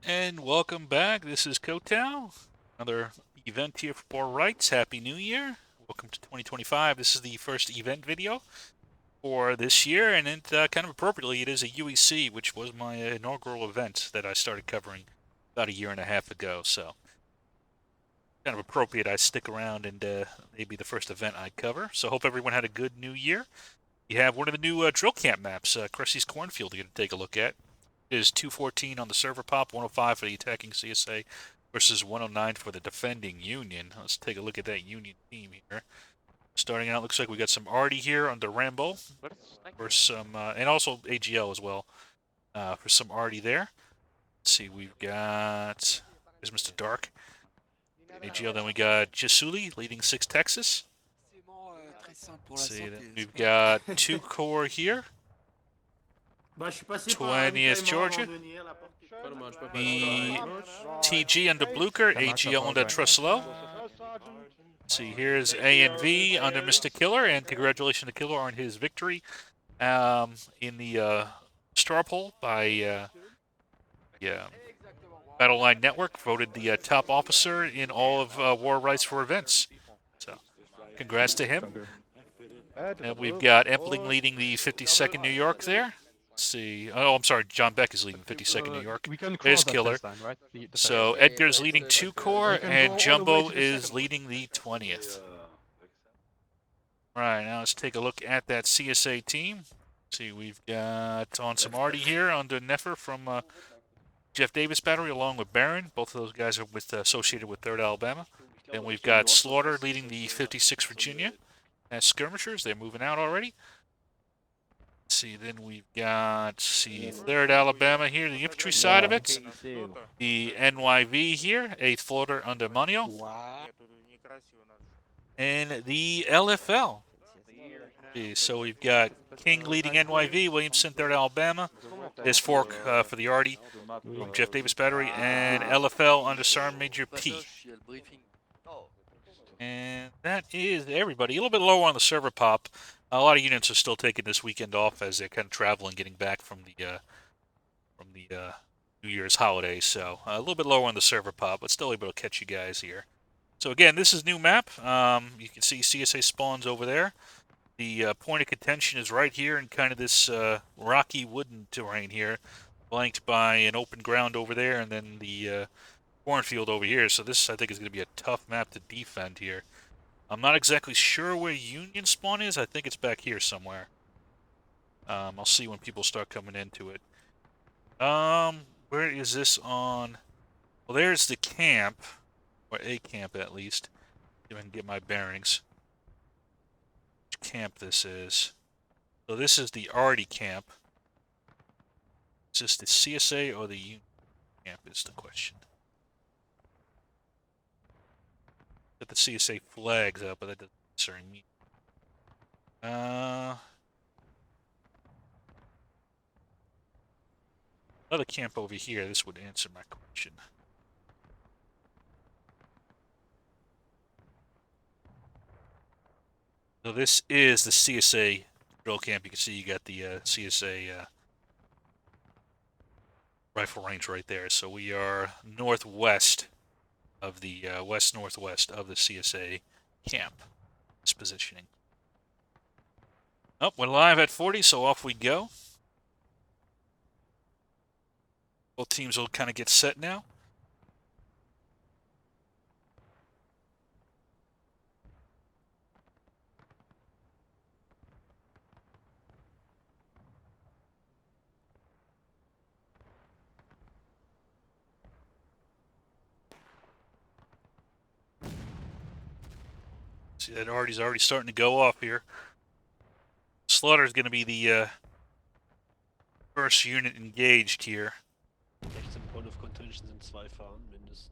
And welcome back. This is Co.A. Another event here for Rights. Happy New Year. Welcome to 2025. This is the first event video for this year, and it kind of appropriately, it is a UEC, which was my inaugural event that I started covering about a year and a half ago. So, kind of appropriate I stick around and maybe the first event I cover. So, hope everyone had a good New Year. You have one of the new drill camp maps, Crecy's Cornfield, you're going to take a look at. It is 214 on the server pop, 105 for the attacking CSA versus 109 for the defending Union. Let's take a look at that Union team here. Starting out, looks like we got some Artie here under Rambo for some, and also AGL as well for some Artie there. Let's see, we've got, there's Mr. Dark. AGL, then we got Jasuli leading 6 Texas. Let's see, then we've got 2 Corps here. 20th Georgia. The TG under Blucher, AGL under Truslow. Let's see, here's A and V under Mr. Killer, and congratulations to Killer on his victory in the straw poll by Battle Line Network, voted the top officer in all of War Rights for Events. So, congrats to him. And we've got Epling leading the 52nd New York there. Let's see. Oh, I'm sorry. John Beck is leading 52nd New York. There's Killer. Right? So Edgar's leading 2 Corps, and Jumbo is leading the 20th. All right, now let's take a look at that CSA team. Let's see, we've got on some Artie here under Nefer from Jeff Davis Battery, along with Barron. Both of those guys are associated with 3rd Alabama. Then we've got Slaughter leading the 56th Virginia as skirmishers. They're moving out already. Let's see, then we've got, 3rd Alabama here, the infantry side of it. The NYV here, 8th Florida under Monio. And the LFL. So we've got King leading NYV, Williamson, 3rd Alabama. There's Fork for the Artie, Jeff Davis Battery, and LFL under Sergeant Major P. And that is everybody. A little bit lower on the server pop. A lot of units are still taking this weekend off as they're kind of traveling, getting back from the New Year's holiday. So a little bit lower on the server pop, but still able to catch you guys here. So again, this is new map. You can see CSA spawns over there. The point of contention is right here in kind of this rocky wooden terrain here, flanked by an open ground over there, and then the cornfield over here. So this, I think, is going to be a tough map to defend here. I'm not exactly sure where Union spawn is. I think it's back here somewhere. I'll see when people start coming into it. Where is this on? Well, there's the camp, or a camp at least. If I can get my bearings. Which camp this is. So this is the Artie camp. Is this the CSA or the Union camp is the question. Got the CSA flags up, but that doesn't necessarily mean. Another camp over here. This would answer my question. So this is the CSA drill camp. You can see you got the CSA rifle range right there. So we are northwest of the west-northwest of the CSA camp. This positioning. Oh, we're live at 40, so off we go. Both teams will kind of get set now. See, that Artie's already starting to go off here. Slaughter is going to be the first unit engaged here. Rechts im Point of Contention sind 2 Fahnen mindestens.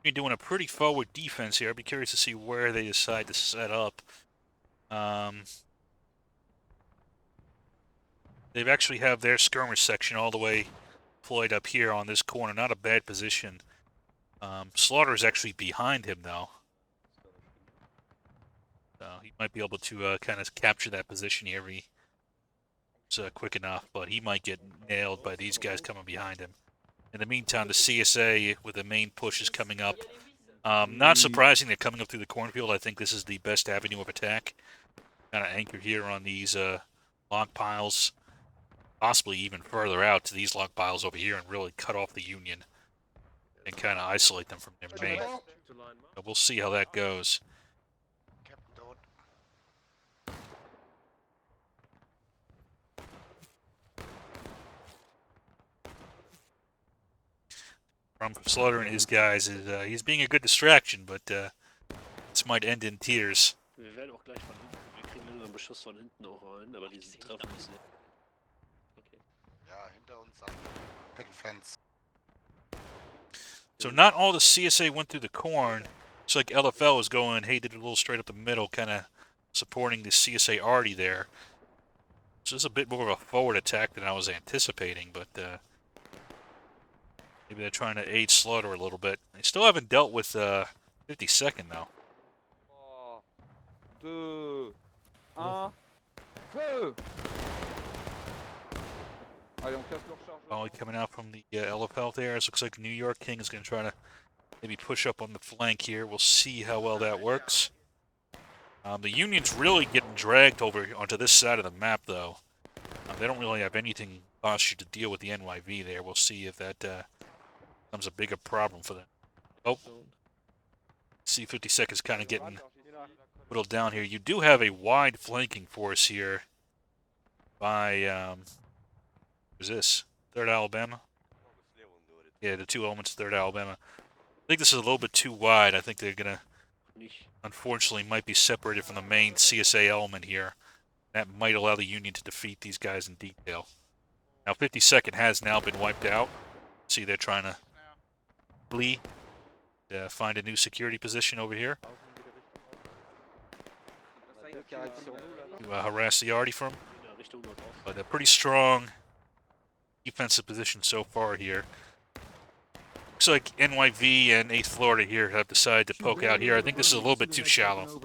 You're doing a pretty forward defense here. I'd be curious to see where they decide to set up. They've actually have their skirmish section all the way deployed up here on this corner. Not a bad position. Slaughter is actually behind him, though. So he might be able to kind of capture that position here. quick enough, but he might get nailed by these guys coming behind him. In the meantime, the CSA with the main push is coming up. Not surprising they're coming up through the cornfield. I think this is the best avenue of attack. Kind of anchored here on these log piles, possibly even further out to these log piles over here and really cut off the Union and kind of isolate them from their main. So we'll see how that goes. From slaughtering his guys is he's being a good distraction, but this might end in tears. Wir werden auch gleich von hinten. Wir kriegen einen Beschuss von hinten auch rein, aber diesen treffen wir nicht. Okay. Ja, hinter uns am Big Fence. So not all the CSA went through the corn. It's like LFL is going, hey, did a little straight up the middle, kind of supporting the CSA already there. So this is a bit more of a forward attack than I was anticipating, but maybe they're trying to aid Slaughter a little bit. They still haven't dealt with 52nd, though. 2, 1, feu! Allez, on casse leur chargeur. Volley coming out from the LFL there. It looks like New York King is going to try to maybe push up on the flank here. We'll see how well that works. The Union's really getting dragged over onto this side of the map, though. They don't really have anything posture to deal with the NYV there. We'll see if that becomes a bigger problem for them. Oh, see 52nd is kind of getting whittled down here. You do have a wide flanking force here by, who's this? 3rd Alabama? Yeah, the two elements of 3rd Alabama. I think this is a little bit too wide. I think they're going to, unfortunately, might be separated from the main CSA element here. That might allow the Union to defeat these guys in detail. Now, 52nd has now been wiped out. See, they're trying to flee, find a new security position over here to harass the arty from. But a pretty strong defensive position so far here. Looks like NYV and 8th Florida here have decided to poke out here. I think this is a little bit too shallow.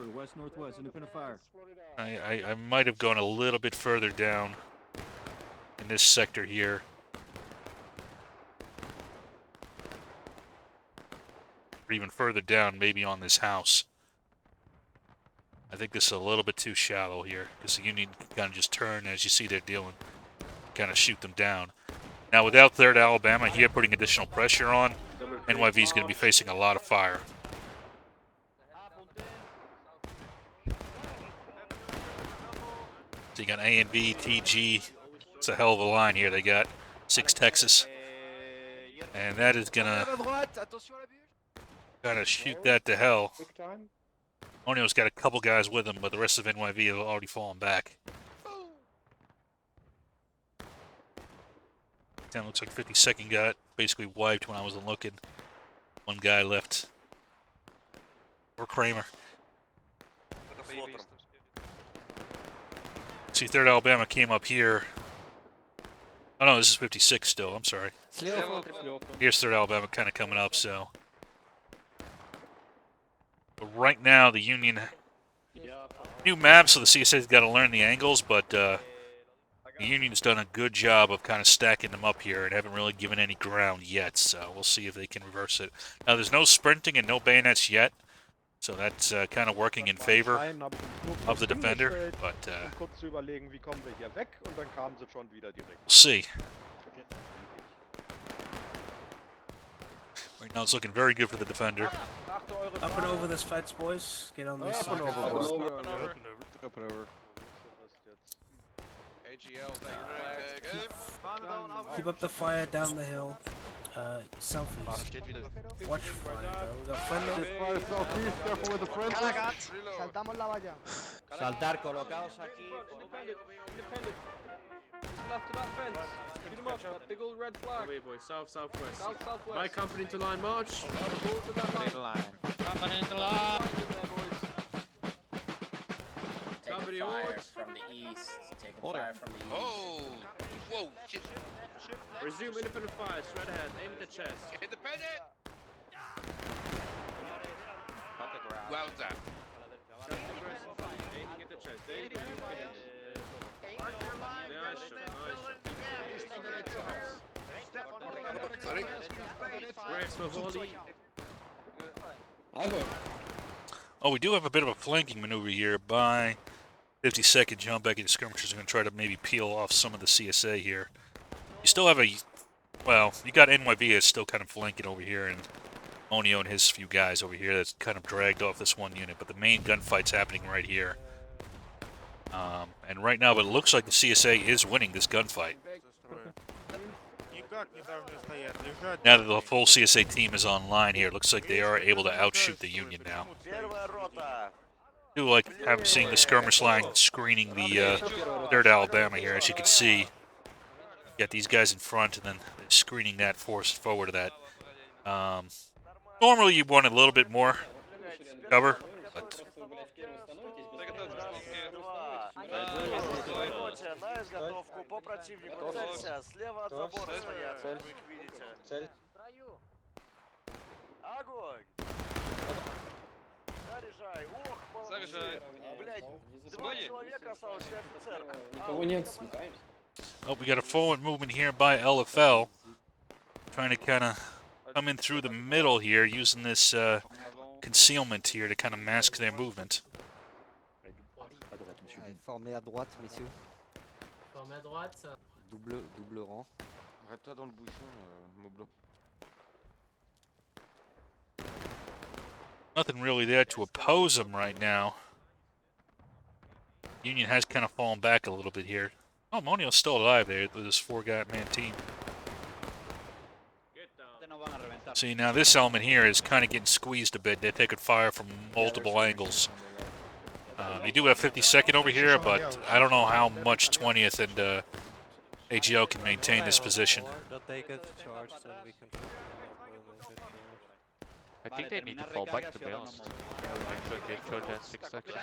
I might have gone a little bit further down in this sector here. Or even further down, maybe on this house. I think this is a little bit too shallow here, because the Union can kind of just turn, as you see they're dealing, kind of shoot them down. Now, without 3rd Alabama here putting additional pressure on, NYV is going to be facing a lot of fire. So you got A and B, TG. It's a hell of a line here they got. 6 Texas. And that is going to kind of shoot that to hell. Onio's got a couple guys with him, but the rest of NYV have already fallen back. That looks like 52nd got basically wiped when I wasn't looking. One guy left. Or Kramer. See, 3rd Alabama came up here. Oh no, this is 56 still, I'm sorry. Here's 3rd Alabama kind of coming up, so. But right now, the Union, new map, so the CSA's got to learn the angles, but the Union's done a good job of kind of stacking them up here and haven't really given any ground yet, so we'll see if they can reverse it. Now, there's no sprinting and no bayonets yet, so that's kind of working in favor of the defender, but we'll see. Right now, it's looking very good for the defender. Up and over this fence, boys. Get on this side. Up and over. Keep up the fire down the hill. Southeast. Watch fire, though. We got friendly. Southeast, careful with the friends. Saltamos la valla. Saltar, colocados aquí. Left to that fence. Shoot him up, that big old red flag. Away, boys. South, southwest. South, southwest. My company to line march. Go to that line. Company to line. Company Fire order. from the east. Taking fire from the east. Oh! Whoa! Shit. Resume independent fire. Straight ahead. Aim at the chest. Independent! Cut the ground. Well done. Chest aggressive. Aiming at the chest. There you go. You finish. They Oh, we do have a bit of a flanking maneuver here by 52nd jump back into skirmishers. Are going to try to maybe peel off some of the CSA here. You still have a, well, you got NYV is still kind of flanking over here, and Onio and his few guys over here that's kind of dragged off this one unit, but the main gunfight's happening right here. And right now, it looks like the CSA is winning this gunfight. Now that the full CSA team is online here, it looks like they are able to outshoot the Union now. I do like seeing the skirmish line screening the 3rd Alabama here. As you can see, you got these guys in front and then screening that force forward of that. Normally you want a little bit more cover, but oh, we got a forward movement here by LFL, trying to kind of come in through the middle here, using this concealment here to kind of mask their movement. Formé à droite, messieurs. Formé à droite. Double rang. Arrête-toi dans le bouchon, Moblo. Nothing really there to oppose them right now. Union has kind of fallen back a little bit here. Oh, Monio's still alive there with his 4-man team. See, now this element here is kind of getting squeezed a bit. They're taking fire from multiple angles. You do have 52nd over here, but I don't know how much 20th and AGL can maintain this position. I think they need to fall back, to be honest. They killed that 6 seconds.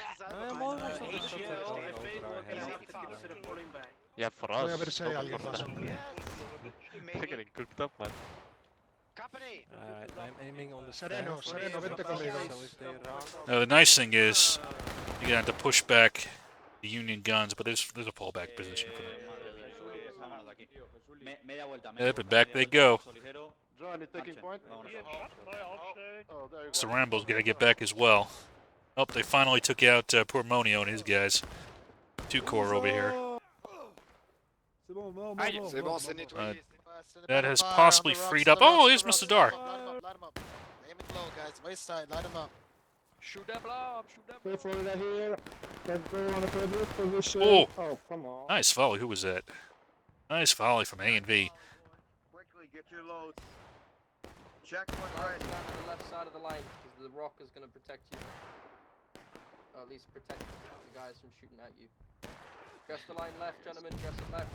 Yeah, for us. Not for them. They're getting cooked up, man. I'm aiming on the Sereno, vente conmigo. Now, the nice thing is, you're gonna have to push back the Union guns, but there's a fallback position for them. Yep, and back they go. So Rambo's gonna get back as well. Oh, they finally took out poor Monio and his guys. 2 corps over here. That has possibly freed up. Oh, here's Mr. Dar. Aim it low, guys. Waist side, light him up. Shoot them up, shoot them. Florida here. Let's go on a previous position. Oh, Oh, come on. nice volley. Who was that? Nice volley from A&V. Quickly, get your loads. Check one Line down to the left side of the line, because the rock is going to protect you. Or at least protect the guys from shooting at you. Dress the line left, gentlemen. Dress it left.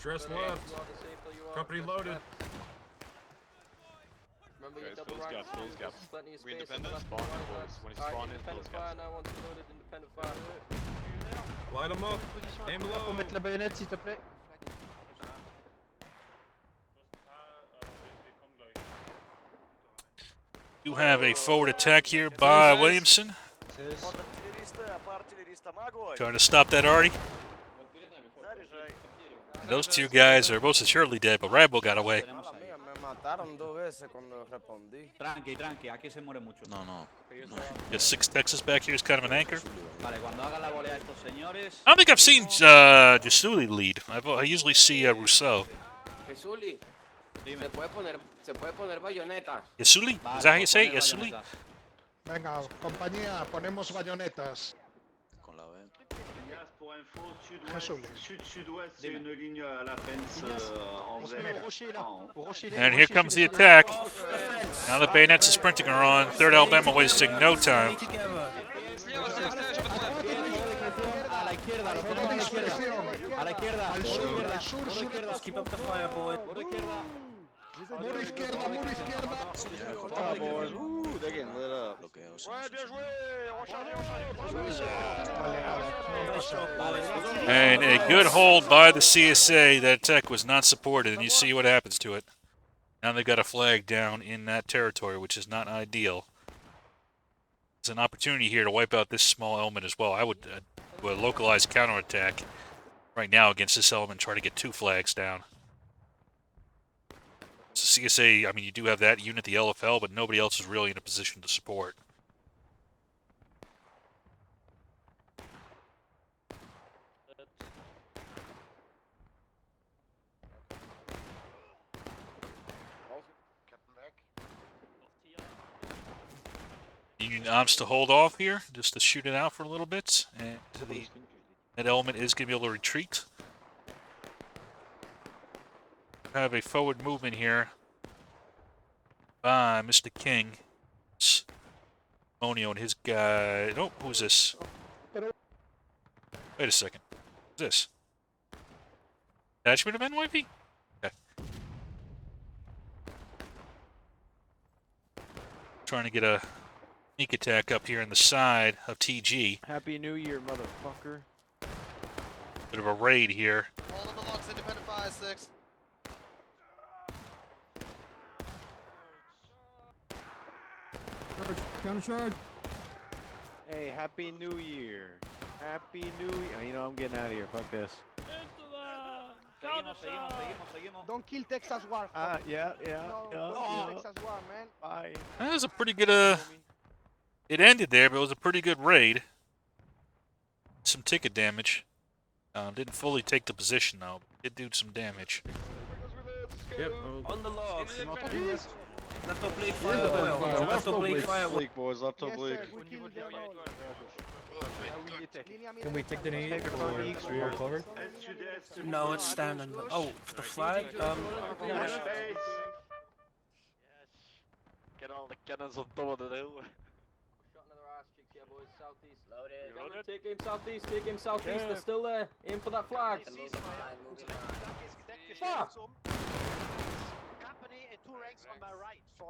Dress left. Company loaded. Remember your double right. Plenty of space on the left and right. Alright, independent fire now. Once you're loaded, independent fire. Light them up. Aim low. Mettre la baïonnette, s'il te plaît. You have a forward attack here by Williamson. Trying to stop that already. And those 2 guys are most assuredly dead, but Rambo got away. Got 6 Texas back here is kind of an anchor. I don't think I've seen Jasuli lead. I usually see Rousseau. Yasuli? Is that how you say it? Yasuli? Venga, compañía, ponemos bayonetas. And here comes the attack. Now the bayonets are sprinting are on. 3rd Alabama wasting no time. Keep up the fire, boy. Mori izquierda, Mori izquierda. They're getting lit up. And a good hold by the CSA. That attack was not supported, and you see what happens to it. Now they've got a flag down in that territory, which is not ideal. It's an opportunity here to wipe out this small element as well. I would do a localized counterattack right now against this element, try to get 2 flags down. So CSA, I mean, you do have that unit, the LFL, but nobody else is really in a position to support. Union opts to hold off here, just to shoot it out for a little bit, and that element is going to be able to retreat. Have a forward movement here by Mr. King. Monio and his guy. Oh, who's this? Wait a second. Who's this? Detachment of NYP? Okay. Trying to get a sneak attack up here in the side of TG. Happy New Year, motherfucker. Bit of a raid here. All of the locks, independent 5-6. Counter-charge. Hey, Happy New Year. Happy New Year. Oh, you know, I'm getting out of here. Fuck this. Don't kill Texas War. Yeah. No, don't kill Texas War, man. Bye. That was a pretty good, it ended there, but it was a pretty good raid. Some ticket damage. Didn't fully take the position, though. Did do some damage. Yep. On the logs. Left oblique Yeah, fire. Left oblique oblique. fire. Bleak, boys. Left Yes, oblique. sir, we killed them all. Can we take the nade or we are covered? No, it's standing. Oh, for the flag? Yeah. Get all the cannons on top of the hill. Shot another ass cheek here, boys. Southeast. Loaded. Take aim southeast. Take aim southeast. They're still there. Aim for that flag. Fuck!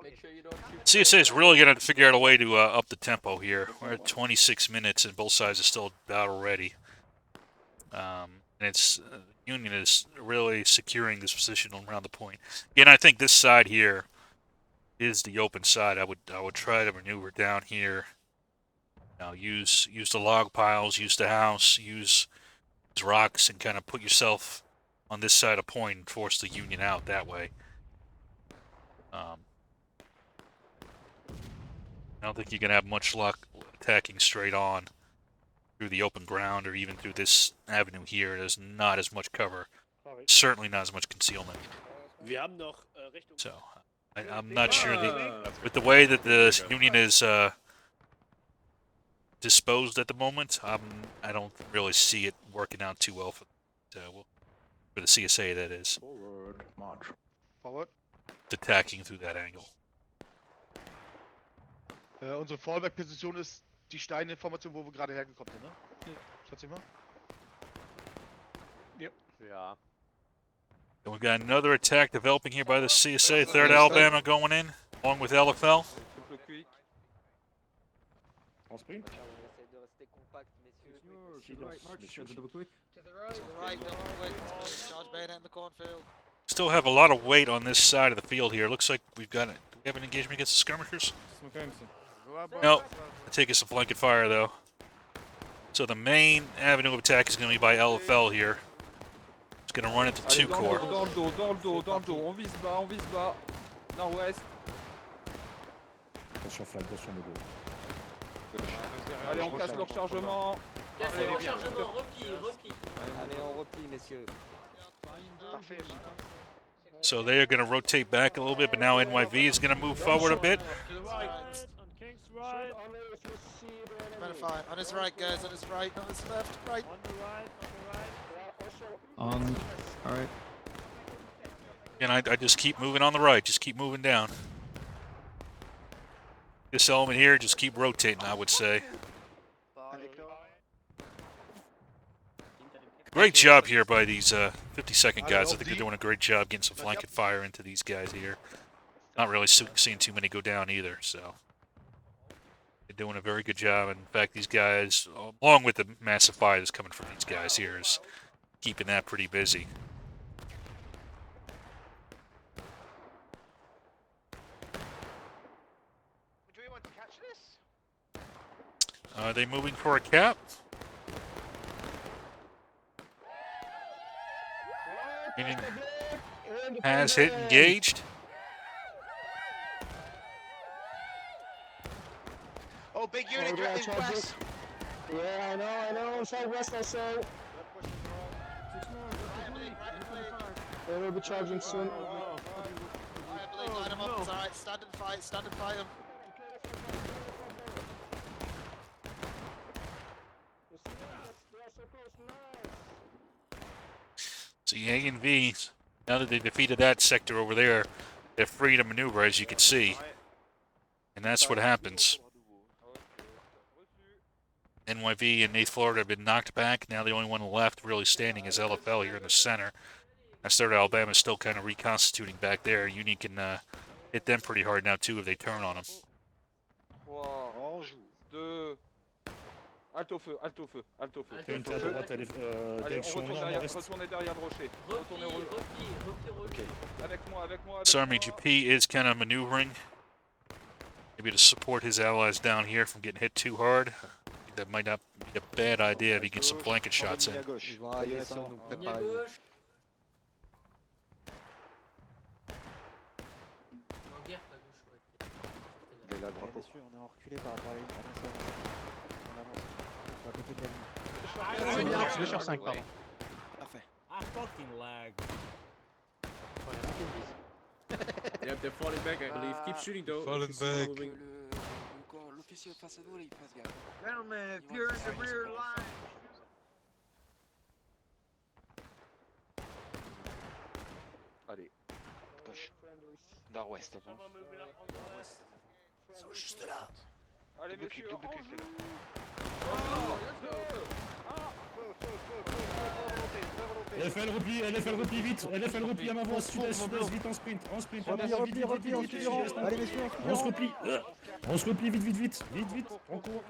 Make sure you don't shoot. CSA is really going to figure out a way to up the tempo here. We're at 26 minutes and both sides are still battle ready. And it's Union is really securing this position around the point. Again, I think this side here is the open side. I would try to maneuver down here. Now use the log piles, use the house, use rocks, and kind of put yourself on this side of point and force the Union out that way. I don't think you're going to have much luck attacking straight on through the open ground or even through this avenue here. There's not as much cover. Certainly not as much concealment. Wir haben noch Richtung. So, I'm not sure with the way that the Union is disposed at the moment, I don't really see it working out too well for the CSA, that is. Forward, march. Forward. Attacking through that angle. Unsere Fallback-Position ist die Steininformation, wo wir gerade hergekommen sind, ne? Schätze ich mal. Yep. Yeah. And we've got another attack developing here by the CSA. 3rd Alabama going in, along with LFL. On sprint. To the right, double quick. Charge bayonet in the cornfield. Still have a lot of weight on this side of the field here. Looks like do we have an engagement against the skirmishers? No. I take us a flank and fire though. So the main avenue of attack is going to be by LFL here. It's going to run into 2 corps. Dans le dos. On vise bas. Nord-ouest. Attention flamme, attention le dos. Allez, on casse le rechargement. Allez, on replie, messieurs. So they are going to rotate back a little bit, but now NYV is going to move forward a bit. On his right, guys, on his right, not his left, right. Alright. And I just keep moving on the right, just keep moving down. This element here, just keep rotating, I would say. Great job here by these 52nd guys. I think they're doing a great job getting some flank and fire into these guys here. Not really seeing too many go down either, so. They're doing a very good job. In fact, these guys, along with the massive fire that's coming from these guys here, is keeping that pretty busy. Do we want to catch this? Are they moving for a cap? Meaning has hit engaged. Oh, big unit drifting west. Yeah, I know. Southwest also. They will be charging soon. Line them up. It's alright. Stand and fight. Stand and fight them. See, A and V, now that they defeated that sector over there, they're free to maneuver, as you can see. And that's what happens. NYV and 8th Florida have been knocked back. Now the only one left really standing is LFL here in the center. As 3rd Alabama is still kind of reconstituting back there. Union can hit them pretty hard now, too, if they turn on them. 3, 2, halte au feu, halte au feu, halte au feu. Une à droite, Allez, retournez derrière le rocher. Retournez au rocher. Ok. Avec moi. Army GP is kind of maneuvering. Maybe to support his allies down here from getting hit too hard. I think that might not be a bad idea if he gets some blanket shots in. Ils vont arriver sans nous préparer. Il est là, droite. Bien sûr, on est en reculé par rapport à la ligne. On avance. Sur à côté de la ligne. 2 sur 5, pardon. Parfait. I fucking lag. Yep, they're falling back, I believe. Keep shooting though. Falling back. L'officier face à nous, il fasse gaffe. Gentlemen, if you're in the rear line. Allez. Gauche. Nord-ouest. Ils sont juste là. Allez, messieurs, LFL replie vite, LFL replie à ma voix, sud-est, vite en sprint, Replie, allez messieurs, on se replie, vite, on court.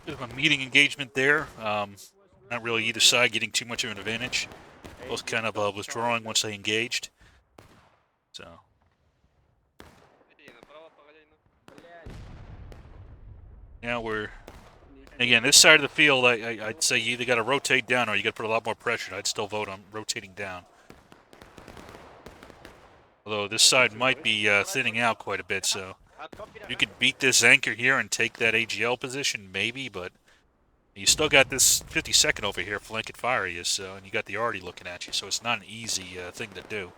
Bit of a meeting engagement there. Not really either side getting too much of an advantage. Both kind of withdrawing once they engaged. So. Now we're, again, this side of the field, I'd say you either got to rotate down or you got to put a lot more pressure. I'd still vote on rotating down. Although this side might be thinning out quite a bit, so you could beat this anchor here and take that AGL position, maybe, but you still got this 52nd over here flanking fire you, so, and you got the Arty looking at you, so it's not an easy thing to do.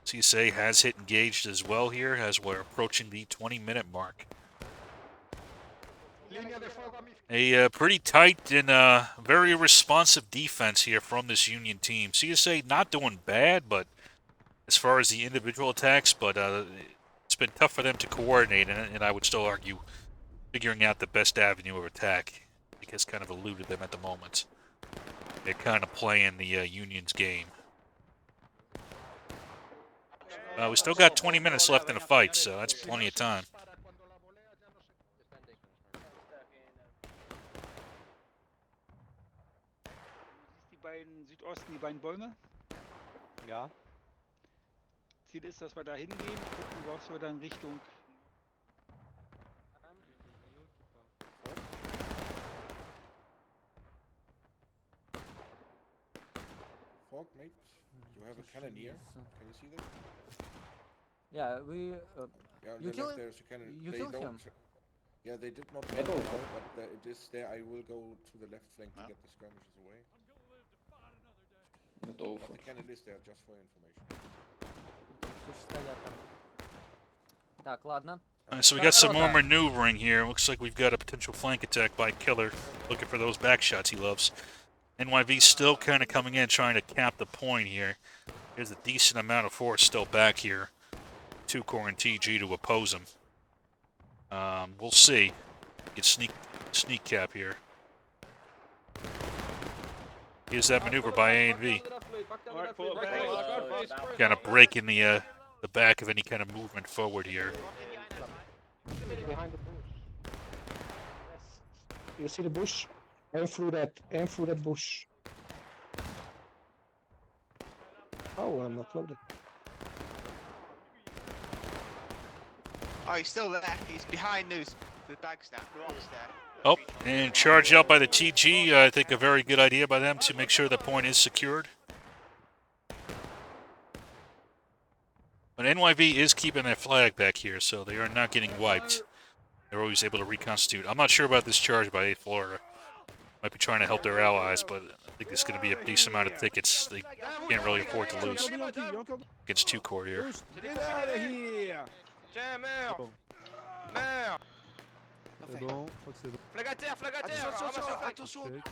CSA has hit engaged as well here as we're approaching the 20-minute mark. A pretty tight and very responsive defense here from this Union team. CSA not doing bad, but as far as the individual attacks, but it's been tough for them to coordinate, and I would still argue figuring out the best avenue of attack has kind of eluded them at the moment. They're kind of playing the Union's game. We still got 20 minutes left in the fight, so that's plenty of time. Südosten, die beiden Bäume. Ja. Ziel ist, dass wir da hingehen, gucken, was wir dann Richtung. Fog, mate, you have a cannoneer. Can you see that? Yeah, we. Yeah, You the kill left him? there's a cannon. You They killed don't. him? Yeah, they did not. Meadow. But it is there. I will go to the left flank to get the skirmishes away. But the cannon is there, just for information. Так, ладно. So we got some more maneuvering here. Looks like we've got a potential flank attack by Killer, looking for those back shots he loves. NYV still kind of coming in, trying to cap the point here. There's a decent amount of force still back here. 2 Corps and TG to oppose him. We'll see. Get sneak cap here. Here's that maneuver by A and V. Kind of breaking the back of any kind of movement forward here. Behind the bush. You see the bush? Aim through that bush. Oh, I'm not loaded. Oh, he's still there. He's behind those the bags now. The rocks there. Oh, and charge out by the TG. I think a very good idea by them to make sure the point is secured. But NYV is keeping their flag back here, so they are not getting wiped. They're always able to reconstitute. I'm not sure about this charge by 8th Florida. Might be trying to help their allies, but I think there's going to be a decent amount of tickets. They can't really afford to lose against 2 Corps here. Get out of here! Tiens, meurs! Meurs! C'est bon, je crois que c'est bon. Flag à terre, flag à terre! Attention! Check.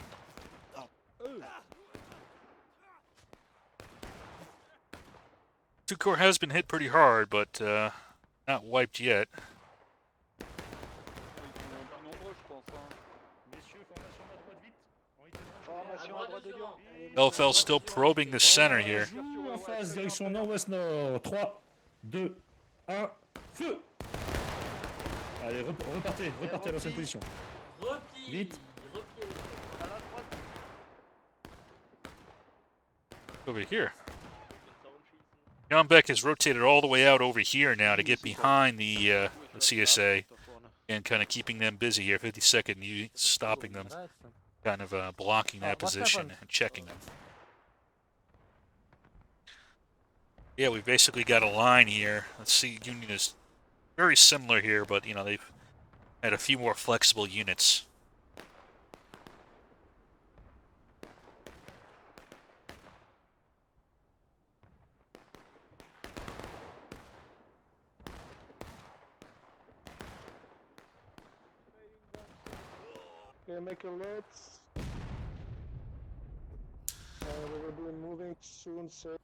2 Corps has been hit pretty hard, but not wiped yet. LFL still probing the center here. En face, direction nord-ouest nord. 3, 2, 1, feu! Allez, repartez à l'ancienne position. Vite. Over here. John Beck has rotated all the way out over here now to get behind the CSA and kind of keeping them busy here. 52nd, stopping them, kind of blocking that position and checking them. Yeah, we've basically got a line here. Let's see, Union is very similar here, but you know they've had a few more flexible units. Okay, make a left. We will be moving soon, sir.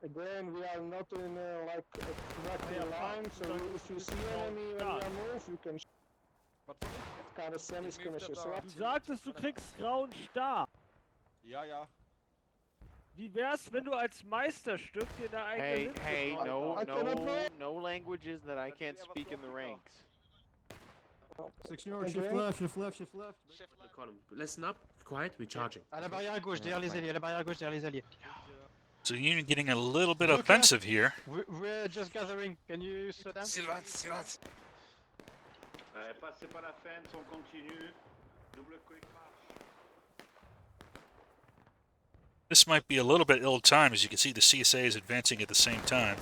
Again, we are not in like a tracking line, so if you see enemy when we are move, you can kind of semi-skirmishes, right? Du sagtest, du kriegst grauen Star. Ja, ja. Wie wär's, wenn du als Meisterstück dir da eigene Liste schreibst? no languages that I can't speak in the ranks. Section, shift left. Listen up, quiet, we're charging. À la barrière à gauche, derrière les alliés, So Union getting a little bit offensive here. We're just gathering. Can you slow down? Silence. Passez pas la fence, on continue. Double quick march. This might be a little bit ill-timed, as you can see the CSA is advancing at the same time.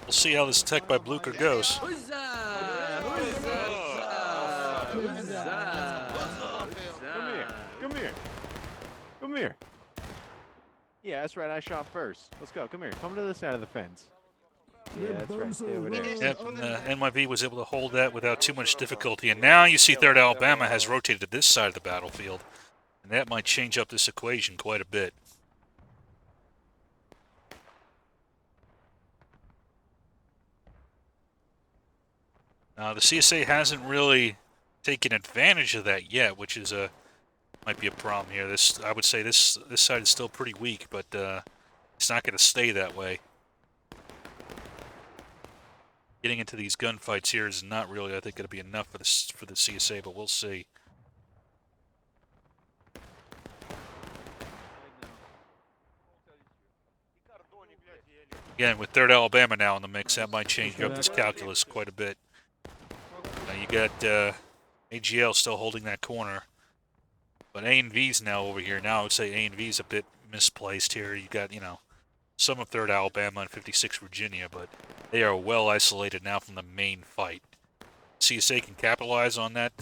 We'll see how this attack by Blucher goes. Come here. Yeah, that's right, I shot first. Let's go, come here. Come to the side of the fence. Yeah, that's right, stay over there. Yep, and NYV was able to hold that without too much difficulty. And now you see 3rd Alabama has rotated to this side of the battlefield. And that might change up this equation quite a bit. The CSA hasn't really taken advantage of that yet, which is might be a problem here. I would say this side is still pretty weak, but it's not going to stay that way. Getting into these gunfights here is not really, I think, going to be enough for the CSA, but we'll see. Again, with 3rd Alabama now in the mix, that might change up this calculus quite a bit. Now you got AGL still holding that corner, but A&V's now over here. Now I would say A&V's a bit misplaced here. You got, you know, some of 3rd Alabama and 56 Virginia, but they are well isolated now from the main fight. CSA can capitalize on that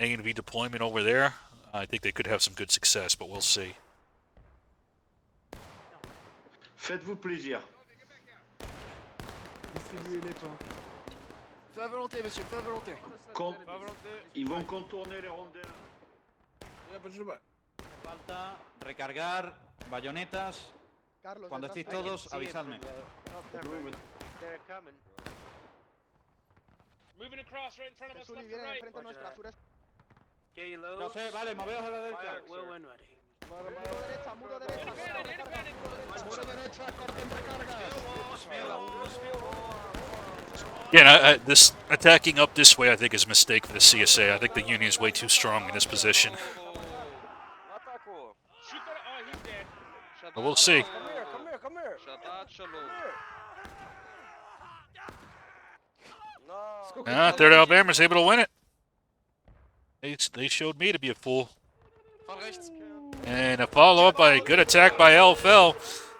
A&V deployment over there. I think they could have some good success, but we'll see. Faites-vous plaisir. Distribuez les points. Fais à volonté, monsieur, fais à volonté. Ils vont contourner les rondelles. Falta recargar bayonetas. Carlos, Cuando estéis todos, avisadme. They're coming. Moving across right in front of us, left to Viene right. enfrente nuestra, sureste. No sé, vale, moveos a la derecha. Well and ready. Muro derecha. Muro derecha, corten recargas. Again, this attacking up this way, I think, is a mistake for the CSA. I think the Union is way too strong in this position. But we'll see. Come here. No. 3rd Alabama's able to win it. They showed me to be a fool. Van rechts. And a follow-up by a good attack by LFL.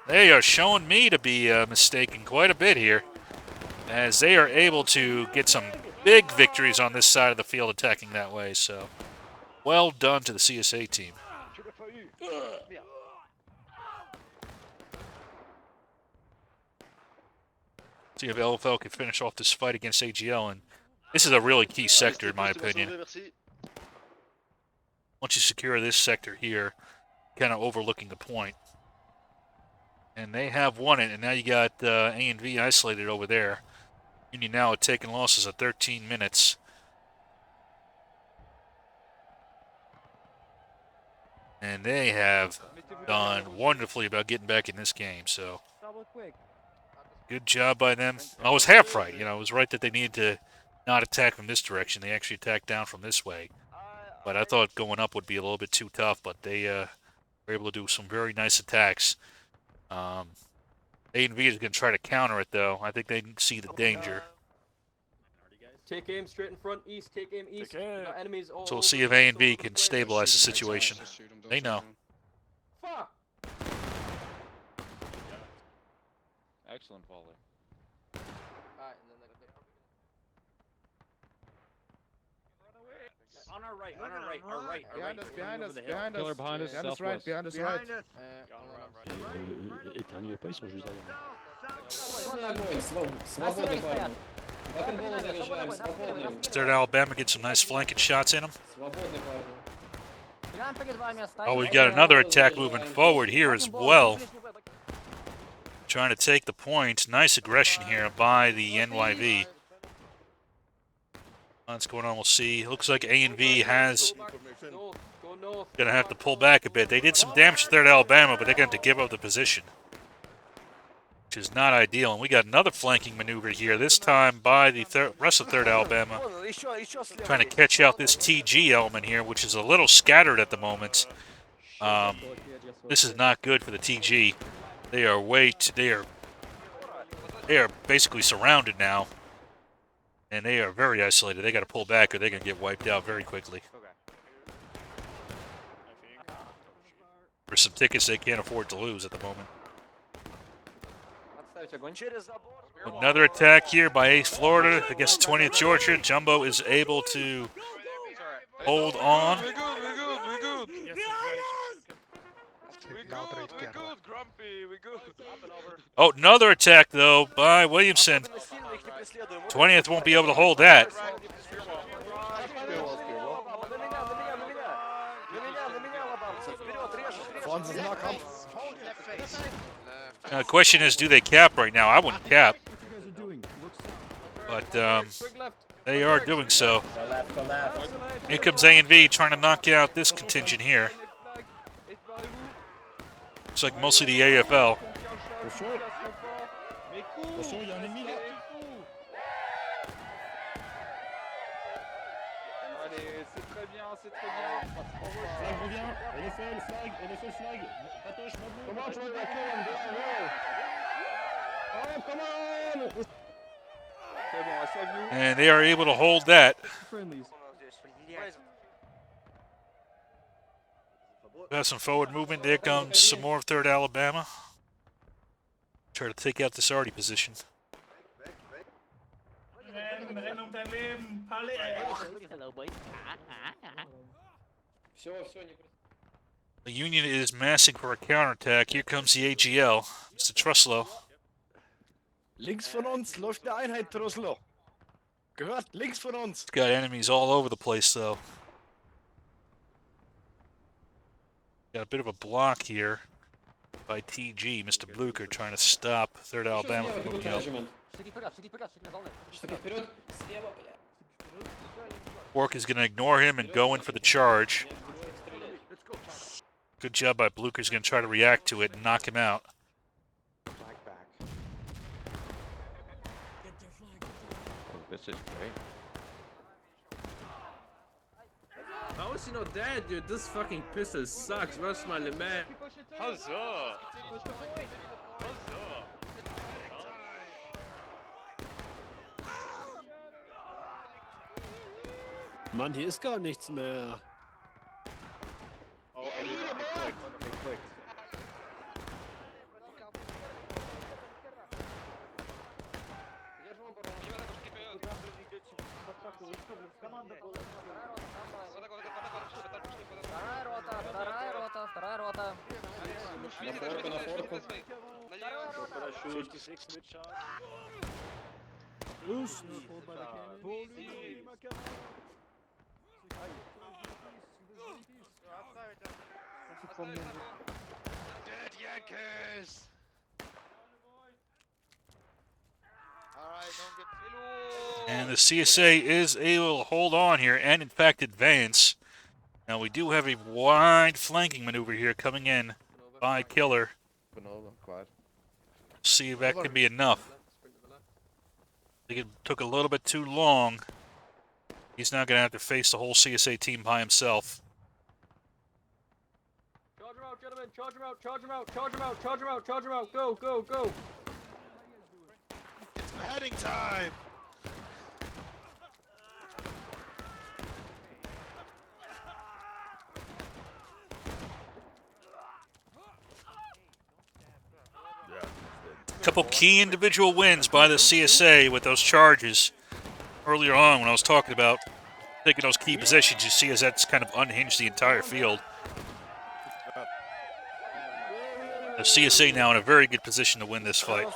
They are showing me to be mistaken quite a bit here, as they are able to get some big victories on this side of the field attacking that way. So, well done to the CSA team. See if LFL can finish off this fight against AGL, and this is a really key sector in my opinion. Once you secure this sector here, kind of overlooking the point. And they have won it, and now you got A and V isolated over there. Union now have taken losses of 13 minutes. And they have done wonderfully about getting back in this game, so good job by them. I was half right, you know, it was right that they needed to not attack from this direction. They actually attacked down from this way. But I thought going up would be a little bit too tough, but they were able to do some very nice attacks. A and V is going to try to counter it, though. I think they see the danger. Take aim straight in front, east. Take aim east. You got enemies all So we'll over see the if A and place, V all over can the stabilize the situation. They know. Fuck! Excellent volley. Alright, and then On our right, our right. Behind us, behind us, Killer behind us, behind us right, behind us right. Éternuez pas, ils sont juste derrière. Third Alabama gets some nice flanking shots in them. Oh, we've got another attack moving forward here as well. Trying to take the point. Nice aggression here by the NYV. What's going on? We'll see. Looks like A and V has gonna have to pull back a bit. They did some damage to 3rd Alabama, but they're going to have to give up the position, which is not ideal. And we got another flanking maneuver here, this time by the rest of 3rd Alabama, trying to catch out this TG element here, which is a little scattered at the moment. This is not good for the TG. They are they are basically surrounded now, and they are very isolated. They got to pull back, or they're going to get wiped out very quickly. For some tickets they can't afford to lose at the moment. Another attack here by Ace Florida against 20th Georgia. Jumbo is able to hold on. We're good, Grumpy, we're good. Oh, another attack, though, by Williamson. 20th won't be able to hold that. Now, the question is, do they cap right now? I wouldn't cap. But they are doing so. Here comes A and V trying to knock out this contingent here. Looks like mostly the AFL. And they are able to hold that. Got some forward movement. There comes some more of 3rd Alabama. Try to take out this already position. The Union is massing for a counterattack. Here comes the AGL. Mr. Truslow. Links von uns läuft eine Einheit, Truslow. Gehört, links von uns. It's got enemies all over the place, though. Got a bit of a block here by TG. Mr. Blucher trying to stop 3rd Alabama from moving up. Bork is going to ignore him and go in for the charge. Good job by Blucher. He's going to try to react to it and knock him out. This is great. How is he not dead, dude? This fucking pistol sucks. Where's my limit? Huzzah! Mann, hier ist gar nichts mehr. clicked. Вторая рота. Dead Yankers! Alright, don't get... And the CSA is able to hold on here and, in fact, advance. Now, we do have a wide flanking maneuver here coming in by Killer. See if that can be enough. I think it took a little bit too long. He's now going to have to face the whole CSA team by himself. Charge him out, gentlemen. Charge him out. Charge him out. Charge him out. Charge him out. Charge him out. Go, go, go. It's heading time! A couple key individual wins by the CSA with those charges. Earlier on, when I was talking about taking those key positions, you see as that's kind of unhinged the entire field. The CSA now in a very good position to win this fight.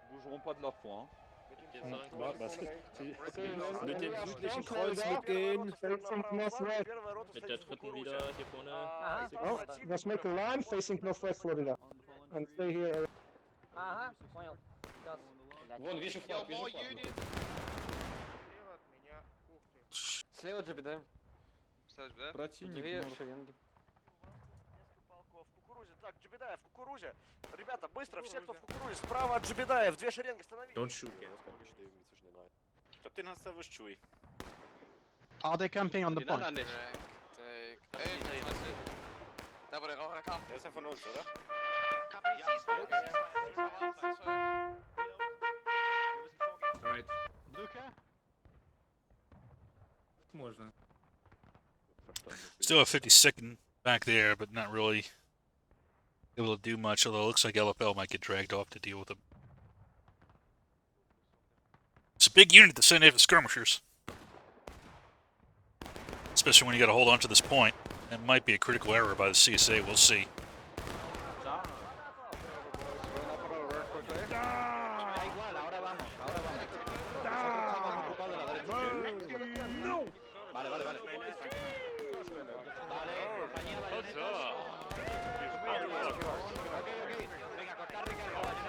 Bougeront pas de leur point. Mit dem südlichen Kreuz mitgehen. Mit der dritten wieder hier vorne. Oh, let's make a line facing northwest Florida. And stay here. Понял. Вон, вижу флаг, вижу флаг. Слева GBD. Две шеренги. Так, Джебедаев, в кукурузе. Ребята, быстро, все, кто в кукурузе, справа от Джебедаев, две шеренги, становитесь. Don't shoot. Are they camping on the point? Da wo der Raucher kam. Der ist ja von uns, oder? Right. Можно. Still a 52nd back there, but not really able to do much, although it looks like LFL might get dragged off to deal with them. It's a big unit to send in the skirmishers. Especially when you got to hold on to this point. That might be a critical error by the CSA, we'll see.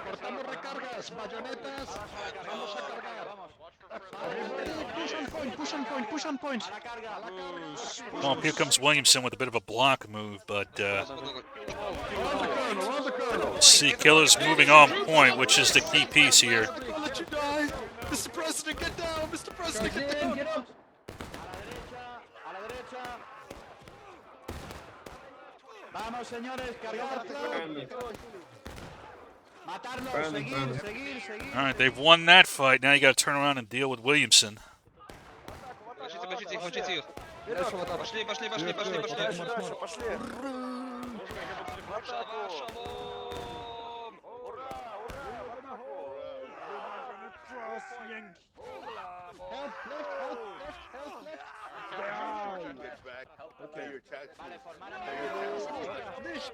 Cortamos recargas, bayonetas, vamos a cargar. Push on point, push on point, push on point. Well, here comes Williamson with a bit of a block move, but see Killer's moving on point, which is the key piece here. I'll let you die. Mr. President, get down. Mr. President, get down. Get up. Vamos, señores, cargar. Matarlos, seguir, seguir, seguir. All right, they've won that fight. Now you got to turn around and deal with Williamson.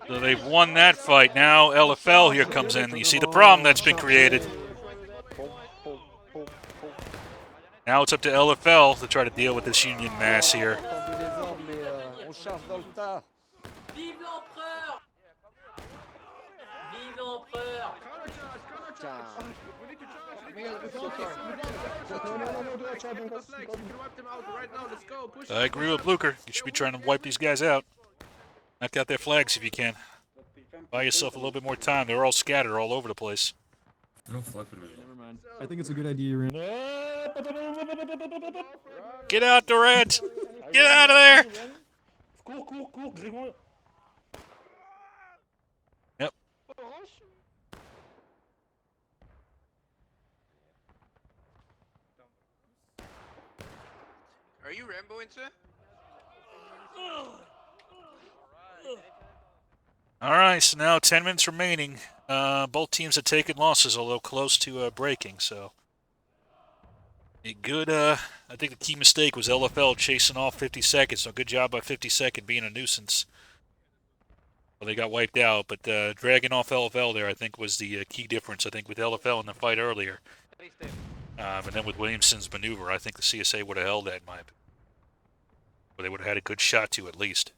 So they've won that fight. Now LFL here comes in. You see the problem that's been created. Now it's up to LFL to try to deal with this Union mass here. Vive l'empereur! Vive l'empereur! I agree with Blucher. You should be trying to wipe these guys out. Knock out their flags if you can. Buy yourself a little bit more time. They're all scattered all over the place. Never mind. I think it's a good idea, Rand. Get out, Durant! Get out of there! Cours, Grégoire. Yep. Are you Ramboing, sir? All right, so now 10 minutes remaining. Both teams have taken losses, although close to breaking. So, a good. I think the key mistake was LFL chasing off 52nd. So, good job by 52nd being a nuisance. Well, they got wiped out, but dragging off LFL there, I think, was the key difference. I think with LFL in the fight earlier, and then with Williamson's maneuver, I think the CSA would have held that in my opinion. Or they would have had a good shot to at least.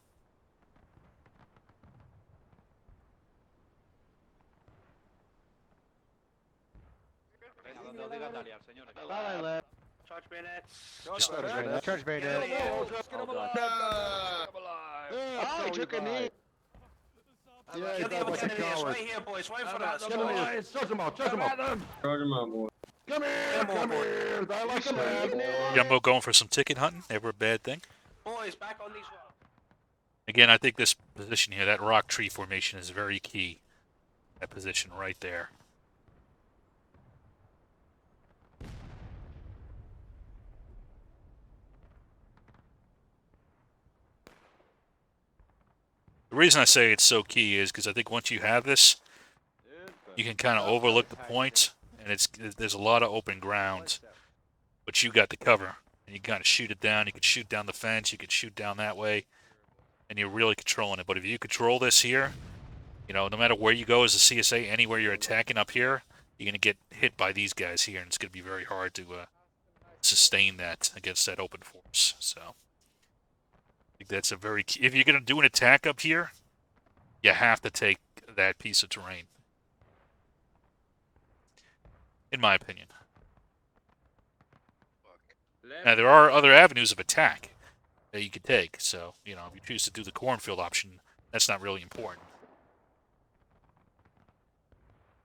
Charge bayonets. Charge bayonet. I took a knee. Yeah, he's right here, boys. Wait for us. Charge him out, boy. Come here. I like a man. Jumbo going for some ticket hunting, never a bad thing. Boys, back on these rocks. Again, I think this position here, that rock tree formation, is very key. That position right there. The reason I say it's so key is because I think once you have this, you can kind of overlook the points, and there's a lot of open ground, but you got the cover, and you kind of shoot it down. You can shoot down the fence, you can shoot down that way, and you're really controlling it. But if you control this here, you know, no matter where you go as a CSA, anywhere you're attacking up here, you're going to get hit by these guys here, and it's going to be very hard to sustain that against that open force. So I think that's a very key. If you're going to do an attack up here, you have to take that piece of terrain, in my opinion. Now, there are other avenues of attack that you could take. So, you know, if you choose to do the Cornfield option, that's not really important.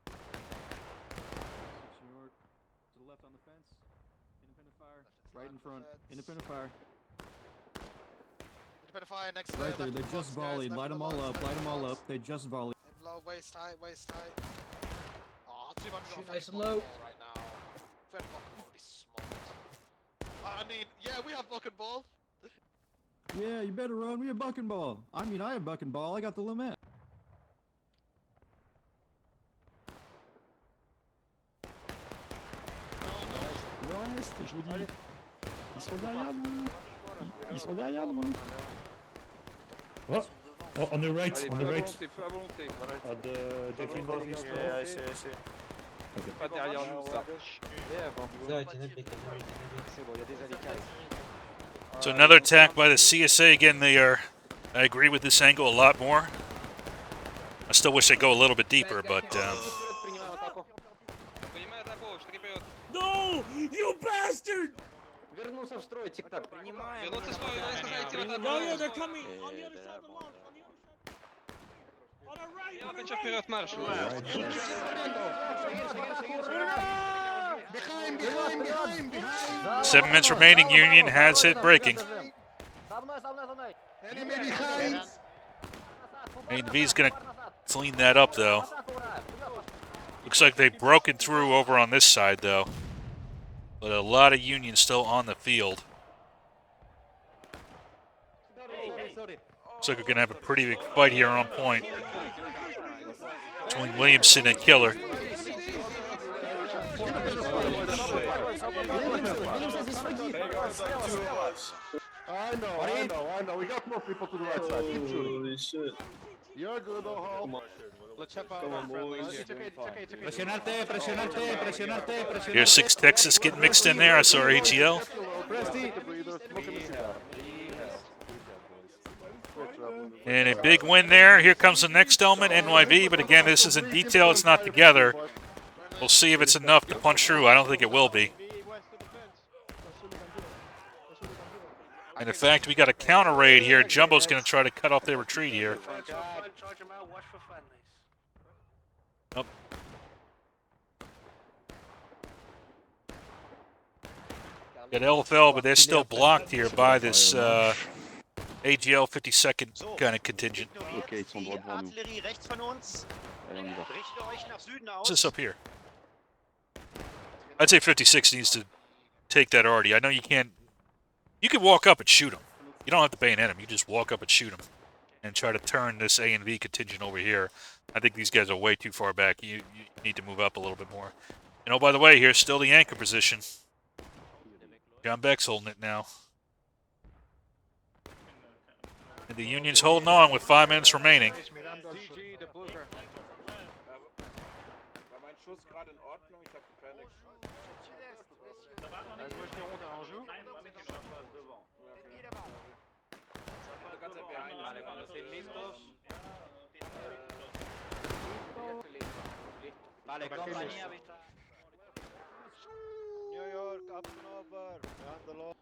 To the left on the fence. Independent fire. Right in front. Independent fire. Independent fire next to Right there. They just volleyed. Light them all up. Light them all up. They just volleyed. Low, waist high. Oh, too much Shoot nice and low. right now. Very fucking smart. I mean, yeah, we have buck and ball. Yeah, you better run. We have buck and ball. I mean, I have buck and ball. I got the limit. Reste, je vous dis. Ils sont derrière nous. Ils sont derrière nous. Oh, on the right, on the right. Feu à volonté. At the different levels. Yeah, I see. Pas derrière nous, ça. So another attack by the CSA. Again, I agree with this angle a lot more. I still wish they'd go a little bit deeper, but... No! You bastard! Вернулся в строй, тик-так. Принимаем. Вернуться в строй, No, yeah, they're coming on the other side of the launch. On the right! Ja, będzie wперед marsz. Behind. 7 minutes remaining. Union has it breaking. Enemy behind. V's going to clean that up, though. Looks like they've broken through over on this side, though. But a lot of Union still on the field. Looks like we're going to have a pretty big fight here on point between Williamson and Killer. I know. We got more people to the right side. Keep shooting. Holy shit. You're good, Oho. Let's check out our friends. Presionarte. Here's 6 Texas getting mixed in there. I saw AGL. And a big win there. Here comes the next element, NYV. But again, this is in detail. It's not together. We'll see if it's enough to punch through. I don't think it will be. And in fact, we got a counter raid here. Jumbo's going to try to cut off their retreat here. Nope. Got LFL, but they're still blocked here by this AGL 52nd kind of contingent. Okay, ils sont droit devant nous. Allez, on y va. What's this up here? I'd say 56 needs to take that already. I know you can't... You can walk up and shoot him. You don't have to bayonet him. You just walk up and shoot him. And try to turn this A and V contingent over here. I think these guys are way too far back. You need to move up a little bit more. And oh, by the way, here's still the anchor position. John Beck's holding it now. And the Union's holding on with 5 minutes remaining. New York, up and over. Behind the law.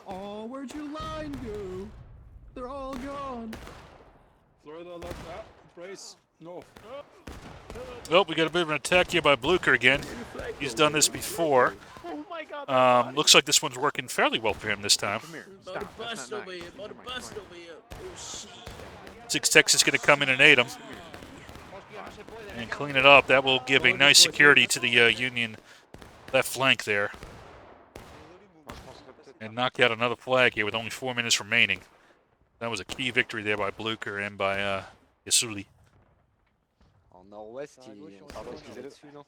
Oh, where'd your line go? They're all gone. Florida left out. Brace. No. Oh, we got a bit of an attack here by Blucher again. He's done this before. Oh my God. Looks like this one's working fairly well for him this time. Come here. About to Stop. bust That's not over nice. here. About to bust over here. Oh, shit. 6 Techs is going to come in and aid him. And clean it up. That will give a nice security to the Union left flank there. And knock out another flag here with only 4 minutes remaining. That was a key victory there by Blucher and by Yasuli. En nord-ouest, pardon, excusez-le. Non.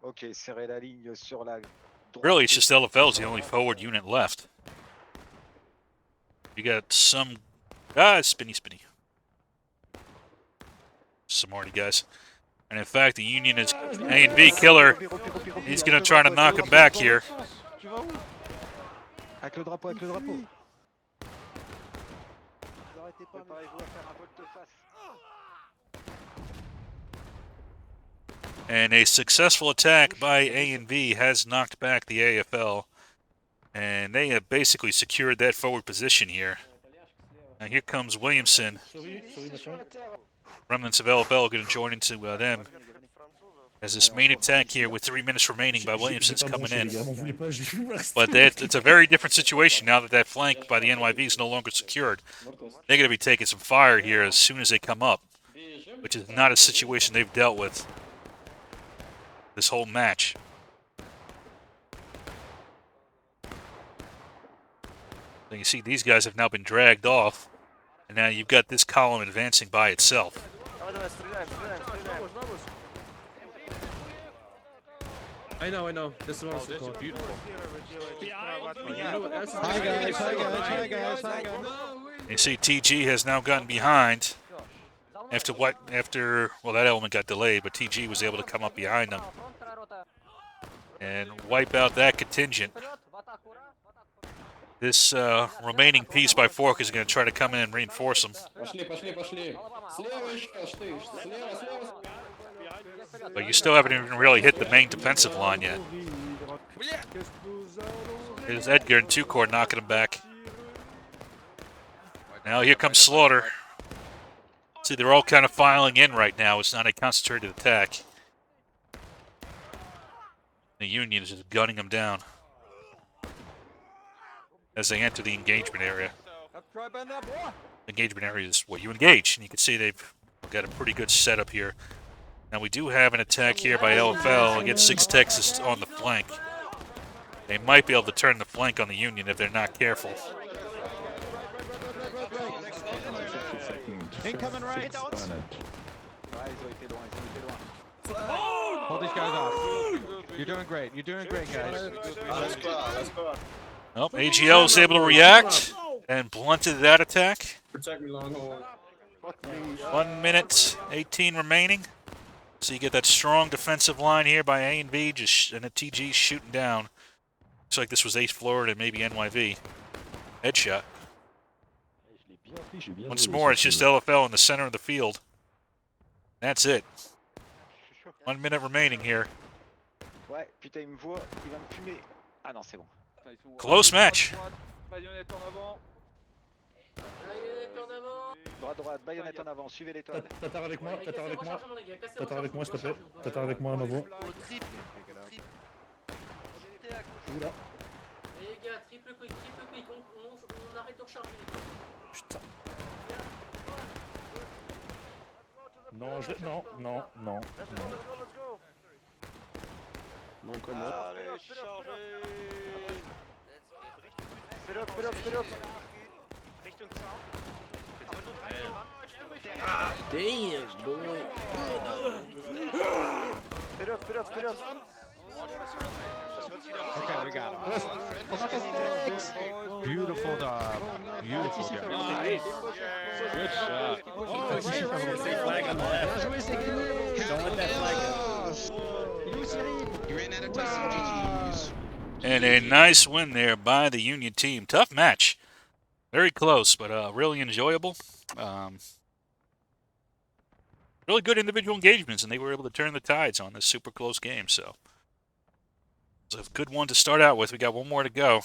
Ok, serrez la ligne sur la droite. Really, it's just LFL's the only forward unit left. You got some... spinny. Some already guys. And in fact, the Union is A and B killer. He's going to try to knock him back here. Avec le drapeau, avec le drapeau. And a successful attack by A and V has knocked back the AFL. And they have basically secured that forward position here. Now here comes Williamson. Remnants of LFL are going to join into them. As this main attack here with 3 minutes remaining by Williamson's coming in. But it's a very different situation now that that flank by the NYV is no longer secured. They're going to be taking some fire here as soon as they come up. Which is not a situation they've dealt with this whole match. So you see these guys have now been dragged off. And now you've got this column advancing by itself. I know. This one is beautiful. Hi guys. You see TG has now gotten behind after well, that element got delayed, but TG was able to come up behind them and wipe out that contingent. This remaining piece by Fork is going to try to come in and reinforce them. But you still haven't even really hit the main defensive line yet. Here's Edgar and 2 Corps knocking him back. Now here comes Slaughter. See, they're all kind of filing in right now. It's not a concentrated attack. The Union is just gunning them down as they enter the engagement area. Engagement area is what you engage, and you can see they've got a pretty good setup here. Now we do have an attack here by LFL against 6 Texas on the flank. They might be able to turn the flank on the Union if they're not careful. Incoming right. Hold these guys off. You're doing great, guys. Well, AGL is able to react and blunted that attack. Protect me, Longhorn. 1 minute, 18 remaining. So you get that strong defensive line here by A and V, and a TG shooting down. Looks like this was 8th Florida and maybe NYV. Headshot. Once more, it's just LFL in the center of the field. That's it. 1 minute remaining here. Close match. Droite, baïonnette en avant, suivez l'étoile. Tatar avec moi, s'il te plaît. Tatar avec moi en avant. Triple quick, on arrête de recharger les trucs. Putain. Non, non, non, non, non. Bon, comment? Allez, chargez. Speed up. Richtung Zaun. Damn, boy. Speed up. Okay, we got him. Beautiful job. Beautiful job. Nice. Good shot. Oh, say flag on the left. Don't let that flag go. You ran out of time. GG's. And a nice win there by the Union team. Tough match. Very close, but really enjoyable. Really good individual engagements, and they were able to turn the tides on this super close game. So it's a good one to start out with. We got one more to go.